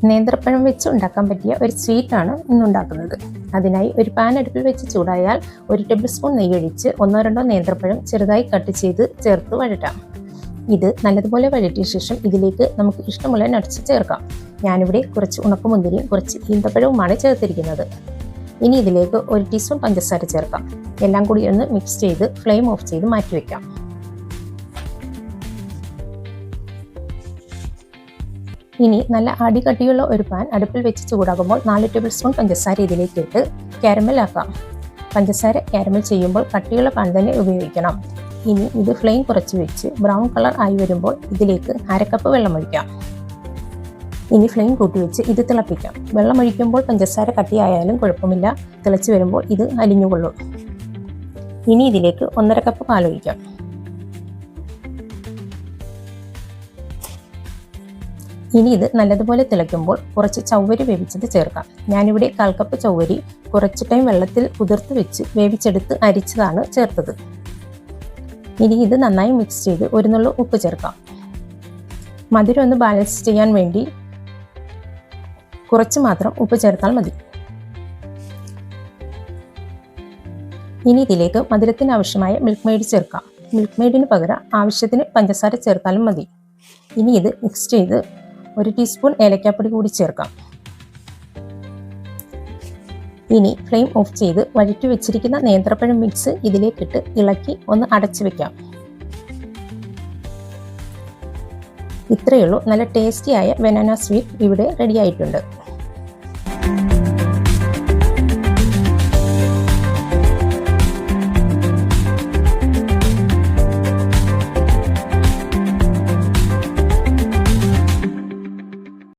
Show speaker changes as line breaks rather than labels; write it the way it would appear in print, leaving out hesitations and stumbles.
നേന്ത്രപ്പഴം വെച്ച് ഉണ്ടാക്കാൻ പറ്റിയ ഒരു സ്വീറ്റാണ് ഇന്നുണ്ടാക്കുന്നത്. അതിനായി ഒരു പാൻ അടുപ്പിൽ വെച്ച് ചൂടായാൽ 1 ടേബിൾ സ്പൂൺ നെയ്യ് ഒഴിച്ച് 1-2 നേന്ത്രപ്പഴം ചെറുതായി കട്ട് ചെയ്ത് ചേർത്ത് വഴറ്റാം. ഇത് നല്ലതുപോലെ വഴറ്റിയ ശേഷം ഇതിലേക്ക് നമുക്ക് ഇഷ്ടമുള്ള നട്ട്സ് ചേർക്കാം. ഞാനിവിടെ കുറച്ച് ഉണക്കമുന്തിരിയും കുറച്ച് ഈന്തപ്പഴവുമാണ് ചേർത്തിരിക്കുന്നത്. ഇനി ഇതിലേക്ക് 1 ടീസ്പൂൺ പഞ്ചസാര ചേർക്കാം. എല്ലാം കൂടി ഒന്ന് മിക്സ് ചെയ്ത് ഫ്ലെയിം ഓഫ് ചെയ്ത് മാറ്റിവെക്കാം. ഇനി നല്ല അടികട്ടിയുള്ള ഒരു പാൻ അടുപ്പിൽ വെച്ച് ചൂടാകുമ്പോൾ 4 ടേബിൾ സ്പൂൺ പഞ്ചസാര ഇതിലേക്ക് ഇട്ട് കാരമൽ ആക്കാം. പഞ്ചസാര കാരമൽ ചെയ്യുമ്പോൾ കട്ടിയുള്ള പാൻ തന്നെ ഉപയോഗിക്കണം. ഇനി ഇത് ഫ്ലെയിം കുറച്ച് വെച്ച് ബ്രൗൺ കളർ ആയി വരുമ്പോൾ ഇതിലേക്ക് 1/2 കപ്പ് വെള്ളമൊഴിക്കാം. ഇനി ഫ്ലെയിം കൂട്ടി വെച്ച് ഇത് തിളപ്പിക്കാം. വെള്ളമൊഴിക്കുമ്പോൾ പഞ്ചസാര കട്ടിയായാലും കുഴപ്പമില്ല. തിളച്ച് വരുമ്പോൾ ഇത് അലിഞ്ഞുകൊള്ളും. ഇനി ഇതിലേക്ക് 1/2 കപ്പ് പാലൊഴിക്കാം. ഇനി ഇത് നല്ലതുപോലെ തിളയ്ക്കുമ്പോൾ കുറച്ച് ചവ്വരി വേവിച്ചത് ചേർക്കാം. ഞാനിവിടെ 1/4 കപ്പ് ചവ്വരി കുറച്ച് ടൈം വെള്ളത്തിൽ കുതിർത്ത് വെച്ച് വേവിച്ചെടുത്ത് അരിച്ചതാണ് ചേർത്തത്. ഇനി ഇത് നന്നായി മിക്സ് ചെയ്ത് 1 നുള്ളു ഉപ്പ് ചേർക്കാം. മധുരം ഒന്ന് ബാലൻസ് ചെയ്യാൻ വേണ്ടി കുറച്ച് മാത്രം ഉപ്പ് ചേർത്താൽ മതി. ഇനി ഇതിലേക്ക് മധുരത്തിന് ആവശ്യമായ മിൽക്ക് മെയ്ഡ് ചേർക്കാം. മിൽക്ക് മെയ്ഡിന് പകരം ആവശ്യത്തിന് പഞ്ചസാര ചേർത്താലും മതി. ഇനി ഇത് മിക്സ് ചെയ്ത് 1 ടീസ്പൂൺ ഏലക്കാപ്പൊടി കൂടി ചേർക്കാം. ഇനി ഫ്ലെയിം ഓഫ് ചെയ്ത് വഴറ്റി വെച്ചിരിക്കുന്ന നേന്ത്രപ്പഴം മിക്സ് ഇതിലേക്കിട്ട് ഇളക്കി ഒന്ന് അടച്ചു വെക്കാം. ഇത്രയേ ഉള്ളൂ. നല്ല ടേസ്റ്റിയായ ബനാന സ്വീറ്റ് ഇവിടെ റെഡി ആയിട്ടുണ്ട്.